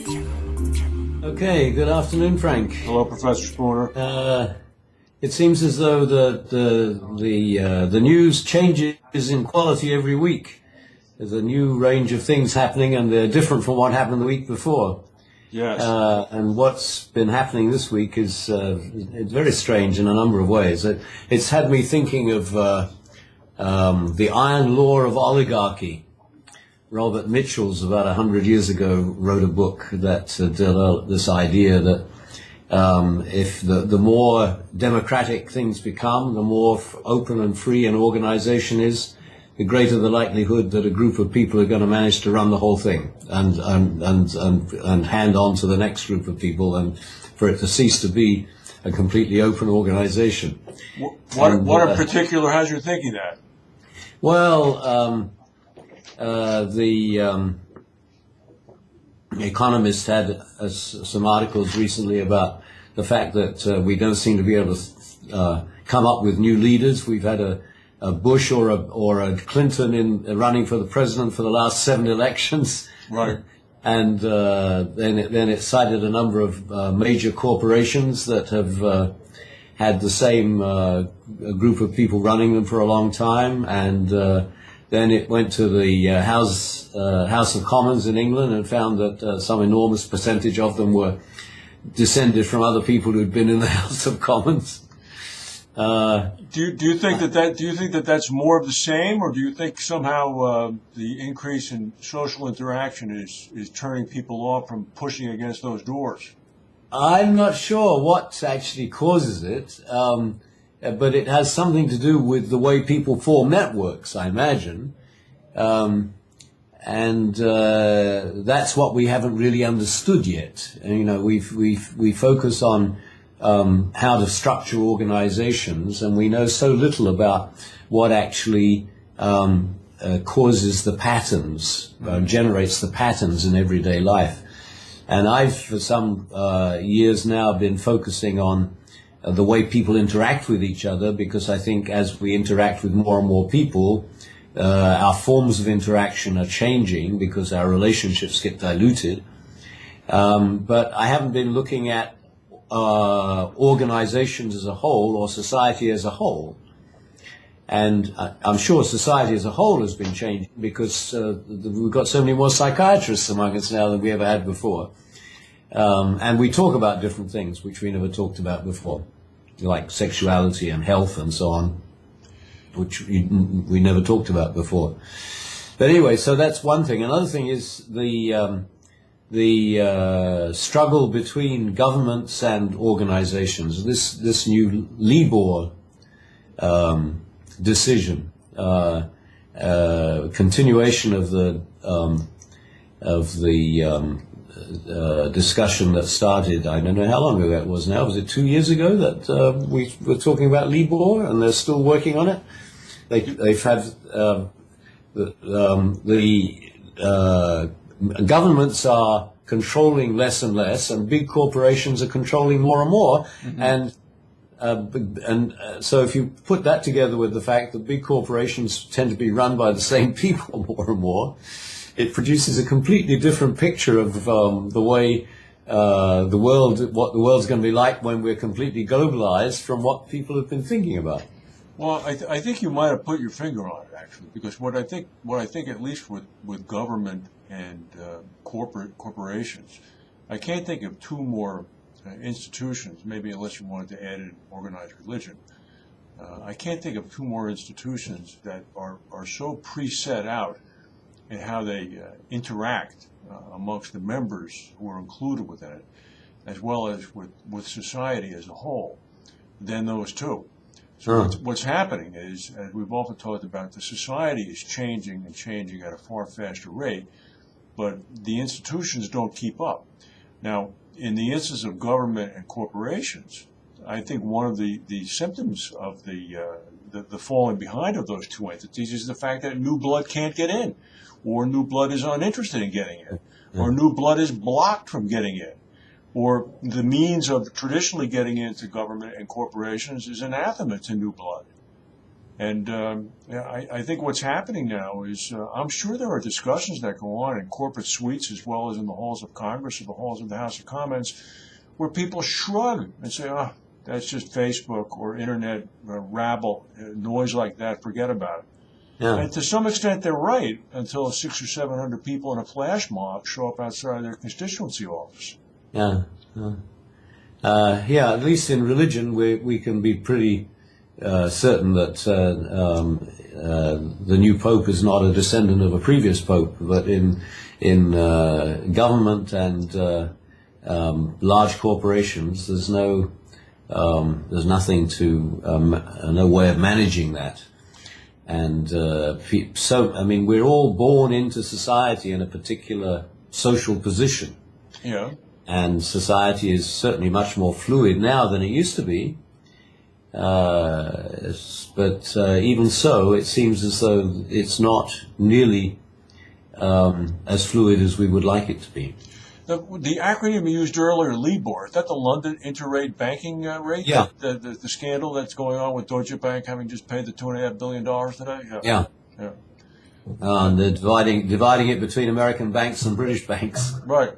Okay, good afternoon, Frank. Hello, Professor Spooner. It seems as though the news changes in quality every week. There's a new range of things happening, and they're different from what happened the week before. Yes. And what's been happening this week is it's very strange in a number of ways. It's had me thinking of the iron law of oligarchy. Robert Mitchell's about 100 years ago wrote a book that developed this idea that if the more democratic things become, the more open and free an organization is, the greater the likelihood that a group of people are going to manage to run the whole thing and hand on to the next group of people, and for it to cease to be a completely open organization. What in particular has you thinking that? Well, the Economist had some articles recently about the fact that we don't seem to be able to come up with new leaders. We've had a Bush or a Clinton running for the president for the last 7 elections. Right. And then it cited a number of major corporations that have had the same group of people running them for a long time, and then it went to the House of Commons in England and found that some enormous percentage of them were descended from other people who'd been in the House of Commons. Do you think that that's more of the same, or do you think somehow the increase in social interaction is turning people off from pushing against those doors? I'm not sure what actually causes it. But it has something to do with the way people form networks, I imagine. And that's what we haven't really understood yet. And, we focus on how to structure organizations, and we know so little about what actually causes the patterns, generates the patterns in everyday life. And I've, for some years now, been focusing on the way people interact with each other, because I think as we interact with more and more people, our forms of interaction are changing because our relationships get diluted. But I haven't been looking at organizations as a whole or society as a whole. And I'm sure society as a whole has been changing because we've got so many more psychiatrists among us now than we ever had before. And we talk about different things which we never talked about before, like sexuality and health and so on, which we never talked about before. But anyway, so that's one thing. Another thing is the struggle between governments and organizations. This new Libor decision, continuation of the discussion that started, I don't know how long ago that was now. Was it 2 years ago that we were talking about Libor, and they're still working on it? They've had governments are controlling less and less, and big corporations are controlling more and more. Mm-hmm. And so if you put that together with the fact that big corporations tend to be run by the same people more and more, it produces a completely different picture of the way what the world's going to be like when we're completely globalized from what people have been thinking about. Well, I think you might have put your finger on it, actually, because what I think at least with government and corporations, I can't think of two more institutions, maybe unless you wanted to add in organized religion. I can't think of two more institutions that are so preset out in how they interact amongst the members who are included within it, as well as with society as a whole, than those two. So what's happening is, as we've often talked about, the society is changing and changing at a far faster rate, but the institutions don't keep up. Now, in the instance of government and corporations, I think one of the symptoms of the falling behind of those two entities is the fact that new blood can't get in, or new blood is uninterested in getting in, or new blood is blocked from getting in, or the means of traditionally getting into government and corporations is anathema to new blood. And I think what's happening now is I'm sure there are discussions that go on in corporate suites as well as in the halls of Congress or the halls of the House of Commons where people shrug and say, oh, that's just Facebook or internet rabble, noise like that, forget about it. Yeah. And to some extent they're right until 600 or 700 people in a flash mob show up outside their constituency office. Yeah. Yeah, at least in religion we can be pretty certain that the new pope is not a descendant of a previous pope, but in government and large corporations, there's nothing to no way of managing that. And so, I mean, we're all born into society in a particular social position. Yeah. And society is certainly much more fluid now than it used to be. But even so, it seems as though it's not nearly as fluid as we would like it to be. The acronym you used earlier, LIBOR, is that the London Interrate Banking Rate? Yeah. The scandal that's going on with Deutsche Bank having just paid the $2.5 billion today? Yeah. And they're dividing it between American banks and British banks. Right.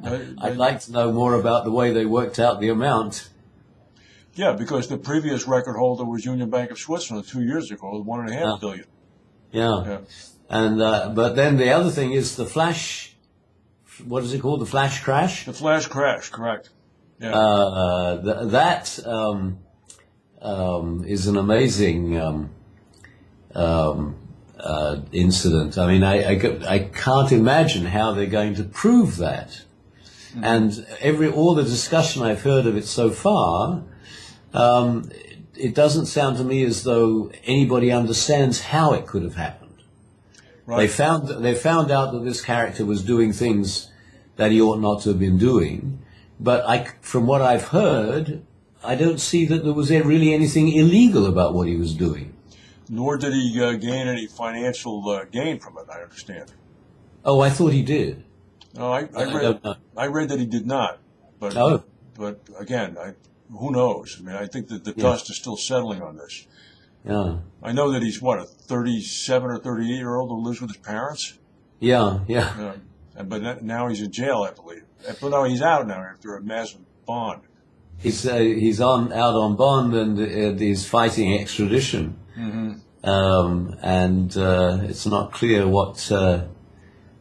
I'd like to know more about the way they worked out the amount. Yeah, because the previous record holder was Union Bank of Switzerland 2 years ago, with $1.5 billion. Yeah. And but then the other thing is the flash. What is it called? The flash crash? The flash crash, correct. Yeah. That is an amazing incident. I mean, I can't imagine how they're going to prove that. Mm-hmm. And all the discussion I've heard of it so far, it doesn't sound to me as though anybody understands how it could have happened. Right. They found out that this character was doing things that he ought not to have been doing, but from what I've heard, I don't see that there was really anything illegal about what he was doing. Nor did he gain any financial gain from it, I understand. Oh, I thought he did. No, I read that he did not. But but again, who knows? I mean, I think that the dust is still settling on this. Yeah. I know that he's, a 37 or 38-year-old who lives with his parents? Yeah. But now he's in jail, I believe. But no, he's out now after a massive bond. He's out on bond and he's fighting extradition. Mm-hmm. And it's not clear whether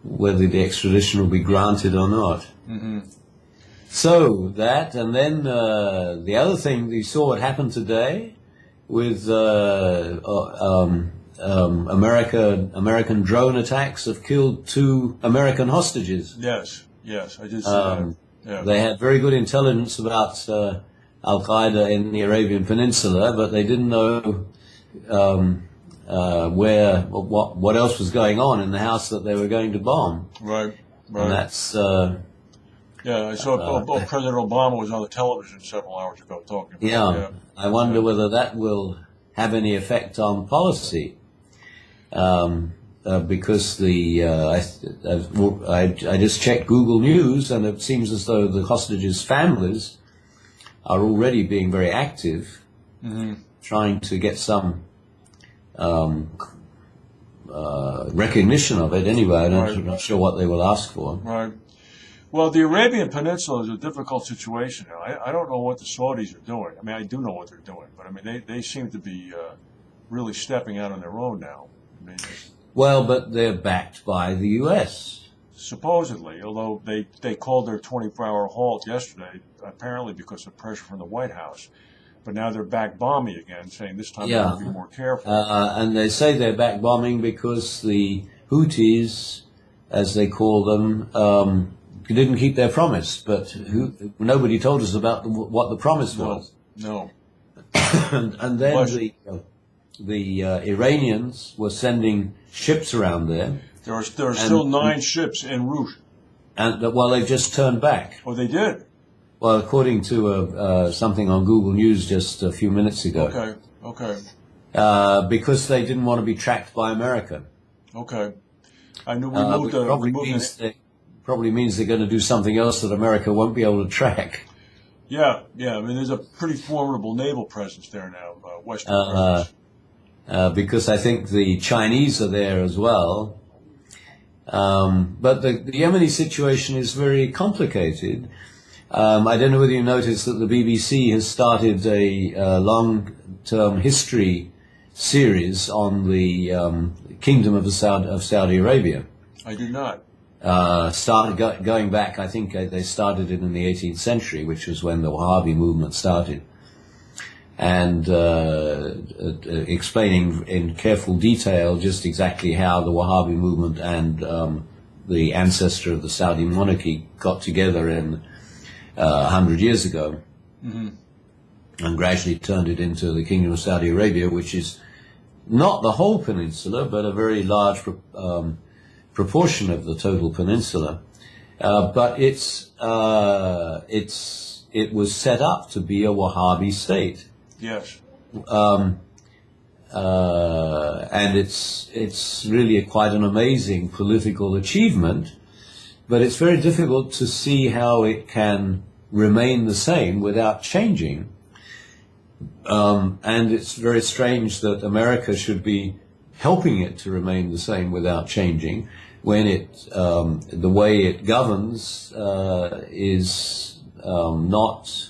the extradition will be granted or not. Mm-hmm. So that, and then the other thing, you saw what happened today with American drone attacks have killed 2 American hostages. Yes, I did see that. Yeah. They had very good intelligence about Al-Qaeda in the Arabian Peninsula, but they didn't know what else was going on in the house that they were going to bomb. Right. And that's... I saw President Obama was on the television several hours ago talking about it. Yeah, I wonder whether that will have any effect on policy. Because I just checked Google News, and it seems as though the hostages' families are already being very active, trying to get some recognition of it. Anyway, I'm not sure what they will ask for. Right. Well, the Arabian Peninsula is a difficult situation now. I don't know what the Saudis are doing. I mean, I do know what they're doing, but I mean, they seem to be really stepping out on their own now. I mean, well, but they're backed by the U.S. Supposedly, although they called their 24-hour halt yesterday, apparently because of pressure from the White House. But now they're back bombing again, saying this time they're going to be more careful. And they say they're back bombing because the Houthis, as they call them, didn't keep their promise. But nobody told us about what the promise was. No. and then the Iranians were sending ships around there. There are still 9 ships en route. And they've just turned back. Oh, they did? Well, according to something on Google News just a few minutes ago. Okay. Because they didn't want to be tracked by America. Okay. I knew we moved probably means they're going to do something else that America won't be able to track. Yeah. I mean, there's a pretty formidable naval presence there now, Western presence. because I think the Chinese are there as well. But the Yemeni situation is very complicated. I don't know whether you noticed that the BBC has started a long-term history series on the Kingdom of Saudi Arabia. I do not. Going back, I think they started it in the 18th century, which was when the Wahhabi movement started, and explaining in careful detail just exactly how the Wahhabi movement and the ancestor of the Saudi monarchy got together in 100 years ago, and gradually turned it into the Kingdom of Saudi Arabia, which is not the whole peninsula, but a very large proportion of the total peninsula. But it was set up to be a Wahhabi state. Yes. And it's really quite an amazing political achievement, but it's very difficult to see how it can remain the same without changing. And it's very strange that America should be helping it to remain the same without changing, when the way it governs is not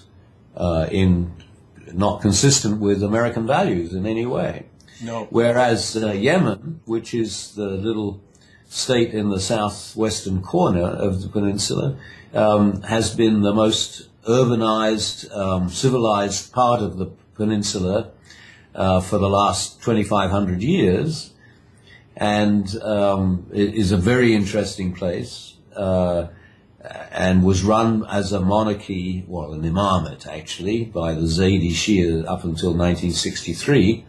consistent with American values in any way. No. Whereas Yemen, which is the little state in the southwestern corner of the peninsula, has been the most urbanized, civilized part of the peninsula for the last 2,500 years, and it is a very interesting place, and was run as a monarchy, well, an imamate actually, by the Zaydi Shia up until 1963,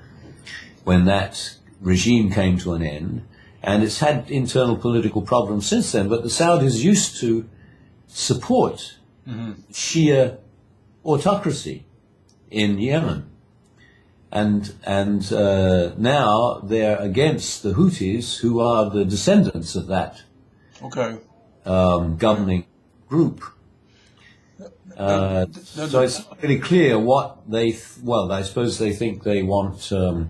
when that regime came to an end. And it's had internal political problems since then, but the Saudis used to support Shia autocracy in Yemen. And now they're against the Houthis, who are the descendants of that governing group. So it's pretty clear what I suppose they think they want to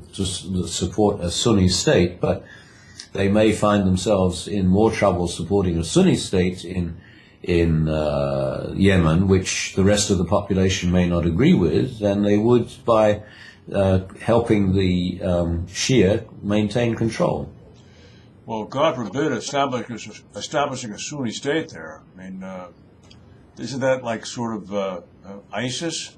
support a Sunni state, but they may find themselves in more trouble supporting a Sunni state in Yemen, which the rest of the population may not agree with, than they would by helping the Shia maintain control. Well, God forbid establishing a Sunni state there. I mean, isn't that like sort of ISIS?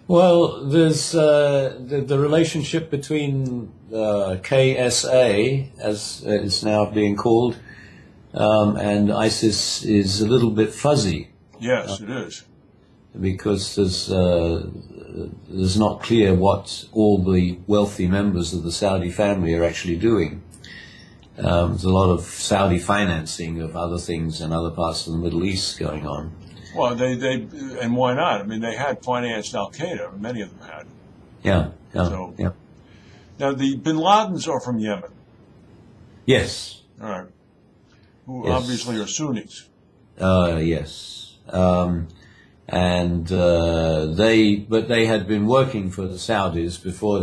Well, there's the relationship between KSA, as it's now being called, and ISIS is a little bit fuzzy. Yes, it is. Because there's not clear what all the wealthy members of the Saudi family are actually doing. There's a lot of Saudi financing of other things in other parts of the Middle East going on. Well, and why not? I mean, they had financed Al-Qaeda. Many of them had. Yeah. Now, the Bin Ladens are from Yemen. Yes. All right. Who obviously are Sunnis. Yes. And they had been working for the Saudis before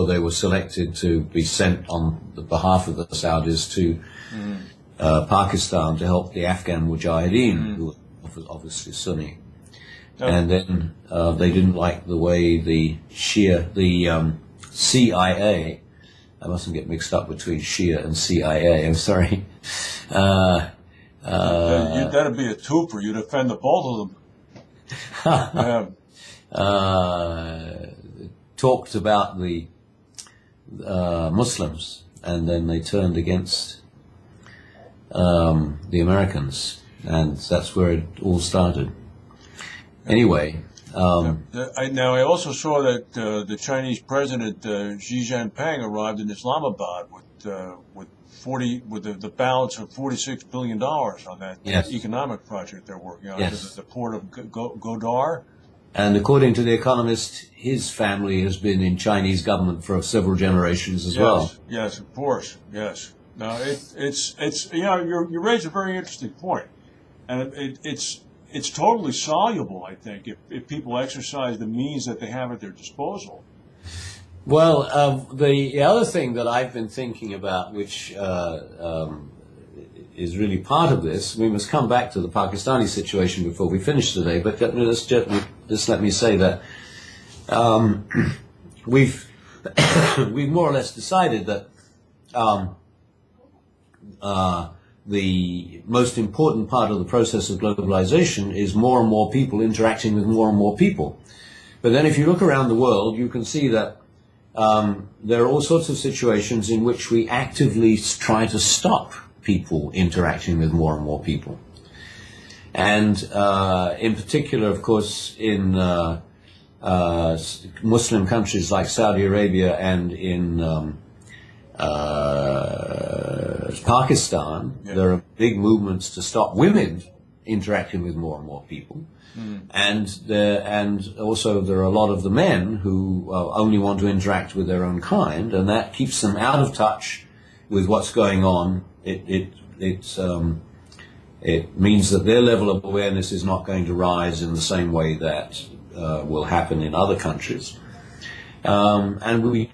they were selected to be sent on the behalf of the Saudis to Pakistan to help the Afghan Mujahideen, who were obviously Sunni. And then they didn't like the way the CIA, I mustn't get mixed up between Shia and CIA, I'm sorry. That'd be a twofer. You'd offend the both of them. Talked about the Muslims, and then they turned against the Americans, and that's where it all started. Anyway. Now, I also saw that the Chinese president Xi Jinping arrived in Islamabad with the balance of $46 billion on that economic project they're working on, the port of Godar. And according to The Economist, his family has been in Chinese government for several generations as well. Yes, of course, yes. Now, you raise a very interesting point, and it's totally soluble, I think, if people exercise the means that they have at their disposal. Well, the other thing that I've been thinking about, which is really part of this, we must come back to the Pakistani situation before we finish today, but just let me say that we've more or less decided that the most important part of the process of globalization is more and more people interacting with more and more people. But then if you look around the world, you can see that there are all sorts of situations in which we actively try to stop people interacting with more and more people. And in particular, of course, in Muslim countries like Saudi Arabia and in Pakistan, there are big movements to stop women interacting with more and more people. And also there are a lot of the men who only want to interact with their own kind, and that keeps them out of touch with what's going on. It means that their level of awareness is not going to rise in the same way that will happen in other countries. And we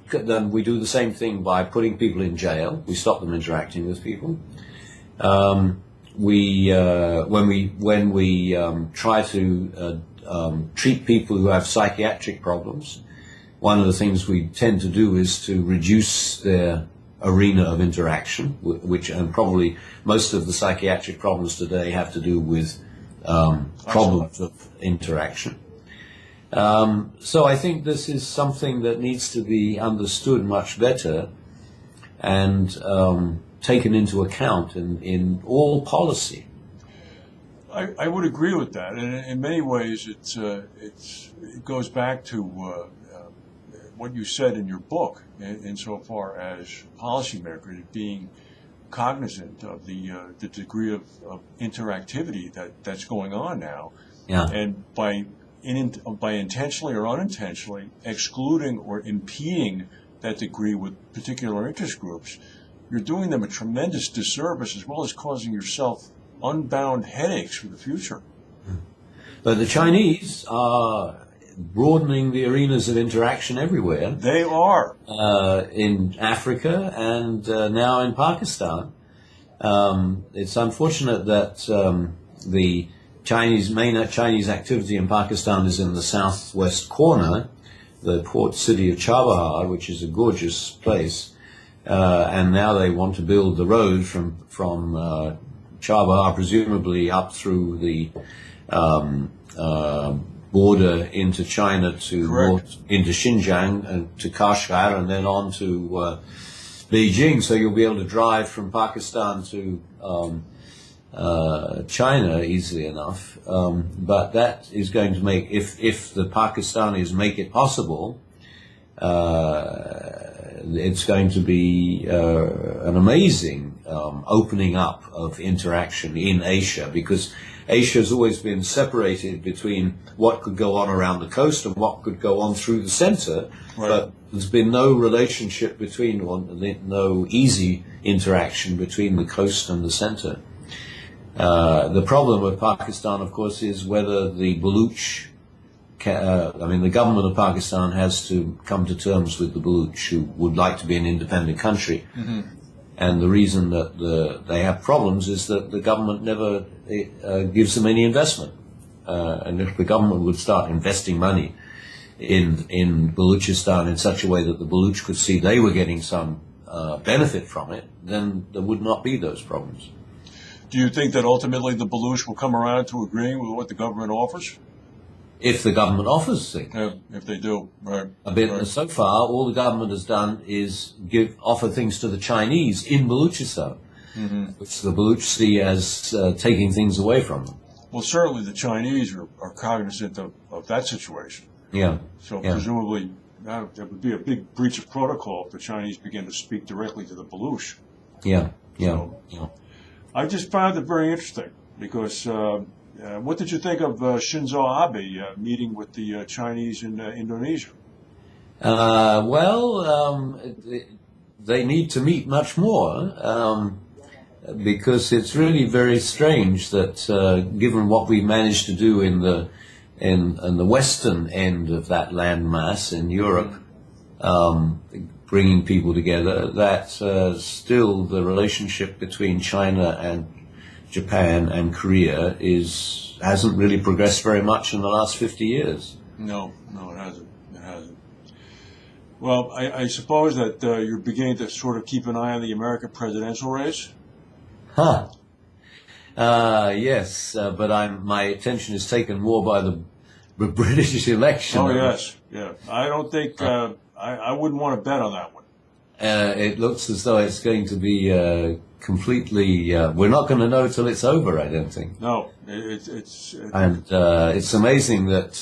do the same thing by putting people in jail. We stop them interacting with people. When we try to treat people who have psychiatric problems, one of the things we tend to do is to reduce their arena of interaction, which, and probably most of the psychiatric problems today have to do with problems of interaction. So I think this is something that needs to be understood much better and taken into account in all policy. I would agree with that, and in many ways it goes back to what you said in your book, insofar as policymakers being cognizant of the degree of interactivity that's going on now, and by intentionally or unintentionally excluding or impeding that degree with particular interest groups, you're doing them a tremendous disservice, as well as causing yourself unbound headaches for the future. But the Chinese are broadening the arenas of interaction everywhere. They are. In Africa and now in Pakistan. It's unfortunate that the main Chinese activity in Pakistan is in the southwest corner, the port city of Chabahar, which is a gorgeous place. And now they want to build the road from Chabahar, presumably up through the border into China into Xinjiang and to Kashgar, and then on to Beijing. So you'll be able to drive from Pakistan to China easily enough. But that is going to make, if the Pakistanis make it possible, it's going to be an amazing opening up of interaction in Asia, because Asia has always been separated between what could go on around the coast and what could go on through the center, but there's been no relationship between no easy interaction between the coast and the center. The problem with Pakistan, of course, is whether the Baluch the government of Pakistan has to come to terms with the Baluch, who would like to be an independent country. Mm-hmm. And the reason that they have problems is that the government never gives them any investment. And if the government would start investing money in Baluchistan in such a way that the Baluch could see they were getting some benefit from it, then there would not be those problems. Do you think that ultimately the Baluch will come around to agreeing with what the government offers? If the government offers things. Yeah, if they do, right. So far, all the government has done is offer things to the Chinese in Baluchistan, mm-hmm. which the Baluch see as taking things away from them. Well, certainly the Chinese are cognizant of that situation. Yeah. So presumably that would be a big breach of protocol if the Chinese begin to speak directly to the Baluch. Yeah. So, I just found it very interesting because what did you think of Shinzo Abe meeting with the Chinese in Indonesia? They need to meet much more because it's really very strange that given what we managed to do in the western end of that landmass in Europe, bringing people together, that still the relationship between China and Japan and Korea hasn't really progressed very much in the last 50 years. No, it hasn't. It hasn't. Well, I suppose that you're beginning to sort of keep an eye on the American presidential race? Huh. Yes, but my attention is taken more by the British election. Oh, yes. Yeah. I don't think, I wouldn't want to bet on that one. It looks as though it's going to be completely, we're not going to know till it's over, I don't think. No, and it's amazing that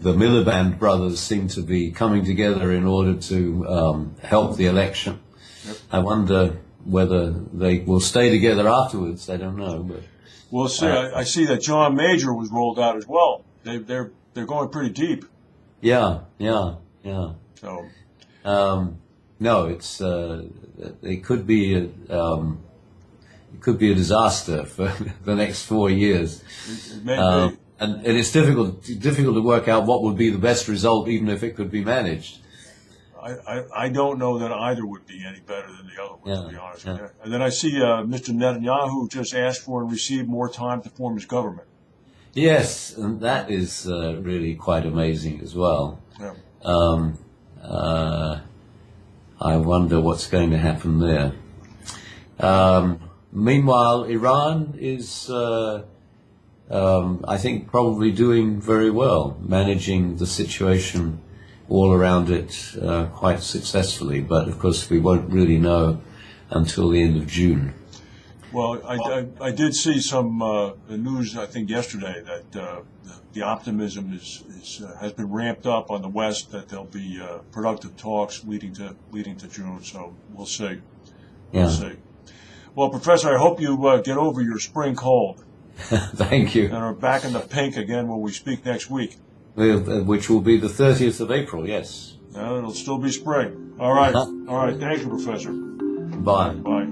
the Miliband brothers seem to be coming together in order to help the election. Yep. I wonder whether they will stay together afterwards. I don't know, but we'll see. I see that John Major was rolled out as well. They're going pretty deep. Yeah. So, no, it could be a disaster for the next 4 years. It may be. And it's difficult to work out what would be the best result, even if it could be managed. I don't know that either would be any better than the other one, to be honest with you. And then I see Mr. Netanyahu just asked for and received more time to form his government. Yes, and that is really quite amazing as well. Yeah. I wonder what's going to happen there. Meanwhile, Iran is, I think, probably doing very well, managing the situation all around it quite successfully. But, of course, we won't really know until the end of June. Well, I did see some news, I think, yesterday that the optimism has been ramped up on the West, that there'll be productive talks leading to June. So we'll see. We'll see. Well, Professor, I hope you get over your spring cold. Thank you. And are back in the pink again when we speak next week. Which will be the 30th of April, yes. It'll still be spring. All right. All right. Thank you, Professor. Bye. Bye.